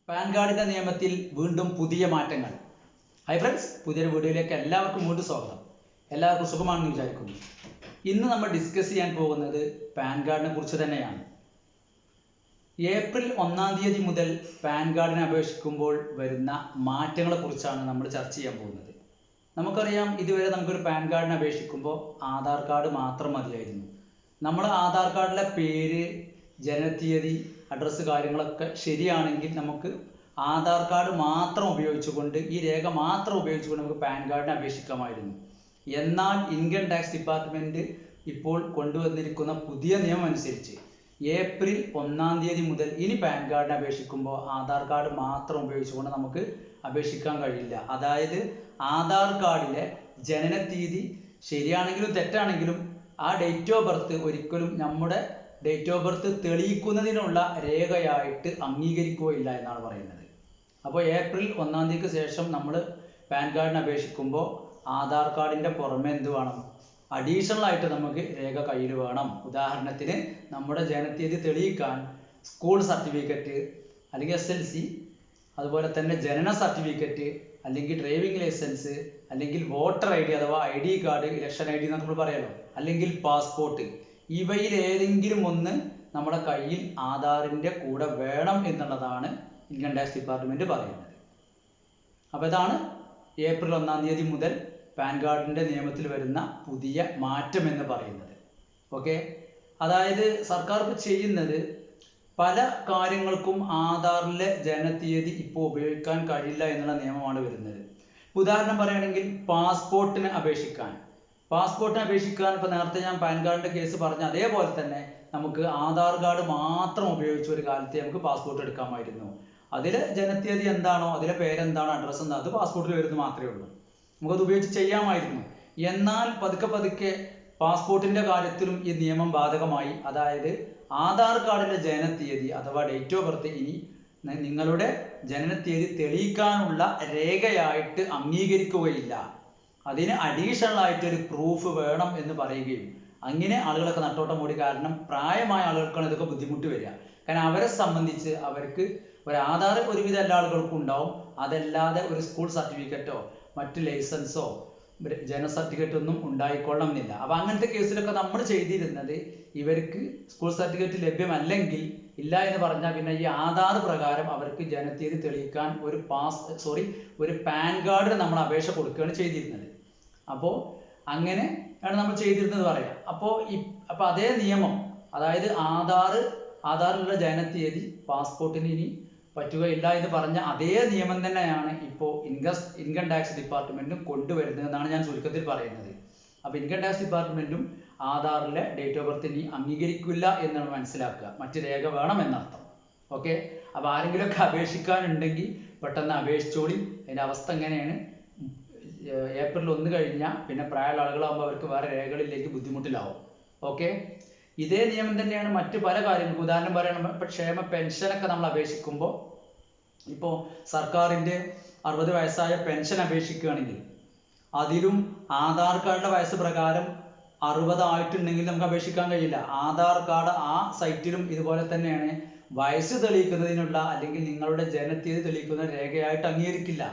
Pan കാർഡിന്റെ നിയമത്തിൽ വീണ്ടും പുതിയ മാറ്റങ്ങൾ. ഹൈ ഫ്രണ്ട്സ്, പുതിയൊരു വീഡിയോയിലേക്ക് എല്ലാവർക്കും വീണ്ടും സ്വാഗതം. എല്ലാവർക്കും സുഖമാണെന്ന് വിചാരിക്കുന്നു. ഇന്ന് നമ്മൾ ഡിസ്കസ് ചെയ്യാൻ പോകുന്നത് പാൻ കാർഡിനെ കുറിച്ച് തന്നെയാണ്. ഏപ്രിൽ 1-ാം തീയതി മുതൽ പാൻ കാർഡിനെ അപേക്ഷിക്കുമ്പോൾ വരുന്ന മാറ്റങ്ങളെ കുറിച്ചാണ് നമ്മൾ ചർച്ച ചെയ്യാൻ പോകുന്നത്. നമുക്കറിയാം, ഇതുവരെ നമുക്കൊരു പാൻ കാർഡിനെ അപേക്ഷിക്കുമ്പോൾ ആധാർ കാർഡ് മാത്രം മതിയായിരുന്നു. നമ്മൾ ആധാർ കാർഡിലെ പേര്, ജനനത്തീയതി, അഡ്രസ്സ് കാര്യങ്ങളൊക്കെ ശരിയാണെങ്കിൽ നമുക്ക് ആധാർ കാർഡ് മാത്രം ഉപയോഗിച്ചുകൊണ്ട്, ഈ രേഖ മാത്രം ഉപയോഗിച്ചുകൊണ്ട് നമുക്ക് പാൻ കാർഡിനെ അപേക്ഷിക്കാമായിരുന്നു. എന്നാൽ ഇൻകം ടാക്സ് ഡിപ്പാർട്ട്മെൻറ്റ് ഇപ്പോൾ കൊണ്ടുവന്നിരിക്കുന്ന പുതിയ നിയമം അനുസരിച്ച് ഏപ്രിൽ 1-ാം തീയതി മുതൽ ഇനി പാൻ കാർഡിനെ അപേക്ഷിക്കുമ്പോൾ ആധാർ കാർഡ് മാത്രം ഉപയോഗിച്ചുകൊണ്ട് നമുക്ക് അപേക്ഷിക്കാൻ കഴിയില്ല. അതായത് ആധാർ കാർഡിലെ ജനനത്തീയതി ശരിയാണെങ്കിലും തെറ്റാണെങ്കിലും ആ ഡേറ്റ് ഓഫ് ബർത്ത് ഒരിക്കലും നമ്മുടെ ഡേറ്റ് ഓഫ് ബർത്ത് തെളിയിക്കുന്നതിനുള്ള രേഖയായിട്ട് അംഗീകരിക്കുകയില്ല എന്നാണ് പറയുന്നത്. അപ്പോൾ ഏപ്രിൽ 1-ാം തീയതിക്ക് ശേഷം നമ്മൾ പാൻ കാർഡിന് അപേക്ഷിക്കുമ്പോൾ ആധാർ കാർഡിൻ്റെ പുറമെ എന്ത് വേണം? അഡീഷണൽ ആയിട്ട് നമുക്ക് രേഖ കയ്യിൽ വേണം. ഉദാഹരണത്തിന് നമ്മുടെ ജനനത്തീയതി തെളിയിക്കാൻ സ്കൂൾ സർട്ടിഫിക്കറ്റ് അല്ലെങ്കിൽ SLC, അതുപോലെ തന്നെ ജനന സർട്ടിഫിക്കറ്റ്, അല്ലെങ്കിൽ ഡ്രൈവിംഗ് ലൈസൻസ്, അല്ലെങ്കിൽ വോട്ടർ ID അഥവാ ID കാർഡ്, ഇലക്ഷൻ ID എന്നൊക്കെ നമ്മൾ പറയാലോ, അല്ലെങ്കിൽ പാസ്പോർട്ട്, ഇവയിൽ ഏതെങ്കിലും ഒന്ന് നമ്മുടെ കയ്യിൽ ആധാറിൻ്റെ കൂടെ വേണം എന്നുള്ളതാണ് ഇൻകം ടാക്സ് ഡിപ്പാർട്ട്മെൻറ്റ് പറയുന്നത്. അപ്പോൾ ഇതാണ് ഏപ്രിൽ 1-ാം തീയതി മുതൽ പാൻ കാർഡിൻ്റെ നിയമത്തിൽ വരുന്ന പുതിയ മാറ്റം എന്ന് പറയുന്നത്. ഓക്കെ, അതായത് സർക്കാർ ഇപ്പോൾ ചെയ്യുന്നത്, പല കാര്യങ്ങൾക്കും ആധാറിലെ ജനനത്തീയതി ഇപ്പോൾ ഉപയോഗിക്കാൻ കഴിയില്ല എന്നുള്ള നിയമമാണ് വരുന്നത്. ഉദാഹരണം പറയുകയാണെങ്കിൽ പാസ്പോർട്ടിന് അപേക്ഷിക്കാൻ ഇപ്പോൾ നേരത്തെ ഞാൻ പാൻ കാർഡിൻ്റെ കേസ് പറഞ്ഞ അതേപോലെ തന്നെ നമുക്ക് ആധാർ കാർഡ് മാത്രം ഉപയോഗിച്ച് ഒരു കാലത്ത് നമുക്ക് പാസ്പോർട്ട് എടുക്കാമായിരുന്നു. അതിലെ ജനനത്തീയതി എന്താണോ, അതിലെ പേരെന്താണോ, അഡ്രസ്സ് എന്താണോ, അത് പാസ്പോർട്ടിൽ വരുന്നത് മാത്രമേ ഉള്ളൂ. നമുക്കത് ഉപയോഗിച്ച് ചെയ്യാമായിരുന്നു. എന്നാൽ പതുക്കെ പാസ്പോർട്ടിൻ്റെ കാര്യത്തിലും ഈ നിയമം ബാധകമായി. അതായത് ആധാർ കാർഡിലെ ജനനത്തീയതി അഥവാ ഡേറ്റ് ഓഫ് ബർത്ത് ഇനി നിങ്ങളുടെ ജനനത്തീയതി തെളിയിക്കാനുള്ള രേഖയായിട്ട് അംഗീകരിക്കുകയില്ല. അതിന് അഡീഷണൽ ആയിട്ടൊരു പ്രൂഫ് വേണം എന്ന് പറയുകയും, അങ്ങനെ ആളുകളൊക്കെ നട്ടോട്ടം ഓടി. കാരണം പ്രായമായ ആളുകൾക്കാണ് ഇതൊക്കെ ബുദ്ധിമുട്ട് വരിക. കാരണം അവരെ സംബന്ധിച്ച് അവർക്ക് ഒരു ആധാർ ഒരുവിധ എല്ലാ ആളുകൾക്കും ഉണ്ടാവും. അതല്ലാതെ ഒരു സ്കൂൾ സർട്ടിഫിക്കറ്റോ മറ്റ് ലൈസൻസോ ജനന സർട്ടിഫിക്കറ്റ് ഒന്നും ഉണ്ടായിക്കൊള്ളണമെന്നില്ല. അപ്പോൾ അങ്ങനത്തെ കേസിലൊക്കെ നമ്മൾ ചെയ്തിരുന്നത്, ഇവർക്ക് സ്കൂൾ സർട്ടിഫിക്കറ്റ് ലഭ്യമല്ലെങ്കിൽ ഇല്ല എന്ന് പറഞ്ഞാൽ പിന്നെ ഈ ആധാർ പ്രകാരം അവർക്ക് ജനനത്തീയതി തെളിയിക്കാൻ ഒരു പാൻ കാർഡിന് നമ്മൾ അപേക്ഷ കൊടുക്കുകയാണ് ചെയ്തിരുന്നത്. അപ്പോൾ അങ്ങനെയാണ് നമ്മൾ ചെയ്തിരുന്നത് പറയാം. അപ്പോൾ അതേ നിയമം, അതായത് ആധാറിലുള്ള ജനനത്തീയതി പാസ്പോർട്ടിന് ഇനി പറ്റുകയില്ല എന്ന് പറഞ്ഞ അതേ നിയമം തന്നെയാണ് ഇപ്പോൾ ഇൻകം ടാക്സ് ഡിപ്പാർട്ട്മെൻറ്റും കൊണ്ടുവരുന്നതെന്നാണ് ഞാൻ ചുരുക്കത്തിൽ പറയുന്നത്. അപ്പോൾ ഇൻകം ടാക്സ് ഡിപ്പാർട്ട്മെൻറ്റും ആധാറിലെ ഡേറ്റ് ഓഫ് ബർത്ത് ഇനി അംഗീകരിക്കില്ല എന്നാണ് മനസ്സിലാക്കുക. മറ്റു രേഖ വേണം എന്നർത്ഥം. ഓക്കെ, അപ്പോൾ ആരെങ്കിലുമൊക്കെ അപേക്ഷിക്കാനുണ്ടെങ്കിൽ പെട്ടെന്ന് അപേക്ഷിച്ചോളി. അതിൻ്റെ അവസ്ഥ എങ്ങനെയാണ്? ഏപ്രിൽ 1 കഴിഞ്ഞാൽ പിന്നെ പ്രായമുള്ള ആളുകളാകുമ്പോൾ അവർക്ക് വേറെ രേഖകളിലേക്ക് ബുദ്ധിമുട്ടിലാവും. ഓക്കെ, ഇതേ നിയമം തന്നെയാണ് മറ്റു പല കാര്യങ്ങൾക്കും. ഉദാഹരണം പറയുകയാണെങ്കിൽ ഇപ്പോൾ ക്ഷേമ പെൻഷനൊക്കെ നമ്മൾ അപേക്ഷിക്കുമ്പോൾ, ഇപ്പോൾ സർക്കാരിൻ്റെ 60 വയസ്സായ പെൻഷൻ അപേക്ഷിക്കുകയാണെങ്കിൽ അതിലും ആധാർ കാർഡിൻ്റെ വയസ്സ് പ്രകാരം 60 ആയിട്ടുണ്ടെങ്കിൽ നമുക്ക് അപേക്ഷിക്കാൻ കഴിയില്ല. ആധാർ കാർഡ് ആ സൈറ്റിലും ഇതുപോലെ തന്നെയാണ് വയസ്സ് തെളിയിക്കുന്നതിനുള്ള അല്ലെങ്കിൽ നിങ്ങളുടെ ജനനത്തീയതി തെളിയിക്കുന്ന രേഖയായിട്ട് അംഗീകരിക്കില്ല.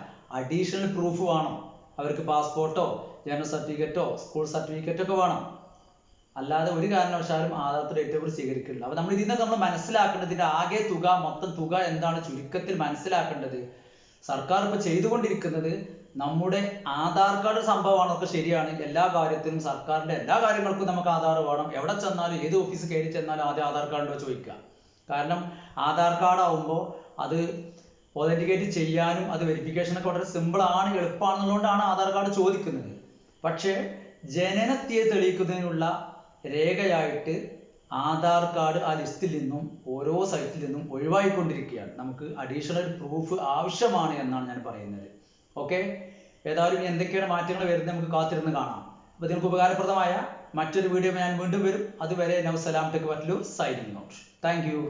അഡീഷണൽ പ്രൂഫ് വേണം അവർക്ക്. പാസ്പോർട്ടോ ജനന സർട്ടിഫിക്കറ്റോ സ്കൂൾ സർട്ടിഫിക്കറ്റോ ഒക്കെ വേണം. അല്ലാതെ ഒരു കാരണവശാലും ആധാർ ഡേറ്റ് ഓഫ് ബർത്ത് സ്വീകരിക്കില്ല. അപ്പോൾ നമ്മൾ ഇതിൽ നിന്ന് മനസ്സിലാക്കേണ്ടതിൻ്റെ ആകെ തുക, മൊത്തം തുക എന്താണ് ചുരുക്കത്തിൽ മനസ്സിലാക്കേണ്ടത്? സർക്കാർ ഇപ്പോൾ ചെയ്തുകൊണ്ടിരിക്കുന്നത്, നമ്മുടെ ആധാർ കാർഡ് സംഭവമാണൊക്കെ ശരിയാണ്. എല്ലാ കാര്യത്തിലും സർക്കാരിൻ്റെ എല്ലാ കാര്യങ്ങൾക്കും നമുക്ക് ആധാർ വേണം. എവിടെ ചെന്നാലും ഏത് ഓഫീസ് കയറി ചെന്നാലും ആദ്യം ആധാർ കാർഡിലോ ചോദിക്കുക. കാരണം ആധാർ കാർഡ് ആവുമ്പോൾ അത് ഒതൻറ്റിക്കേറ്റ് ചെയ്യാനും അത് വെരിഫിക്കേഷനൊക്കെ വളരെ സിമ്പിളാണ്, എളുപ്പമാണെന്നുള്ളതുകൊണ്ടാണ് ആധാർ കാർഡ് ചോദിക്കുന്നത്. പക്ഷേ ജനനത്തീയതി തെളിയിക്കുന്നതിനുള്ള രേഖയായിട്ട് ആധാർ കാർഡ് ആ ലിസ്റ്റിൽ നിന്നും ഓരോ സൈറ്റിൽ നിന്നും ഒഴിവായിക്കൊണ്ടിരിക്കുകയാണ്. നമുക്ക് അഡീഷണൽ പ്രൂഫ് ആവശ്യമാണ് എന്നാണ് ഞാൻ പറയുന്നത്. ഓക്കെ, ഏതായാലും എന്തൊക്കെയാണ് മാറ്റങ്ങൾ വരുന്നത് നമുക്ക് കാത്തിരുന്ന് കാണാം. അപ്പോൾ നിങ്ങൾക്ക് ഉപകാരപ്രദമായ മറ്റൊരു വീഡിയോ ഞാൻ വീണ്ടും വരും. അതുവരെ Nausalam tech Vattlur signing out. Thank U.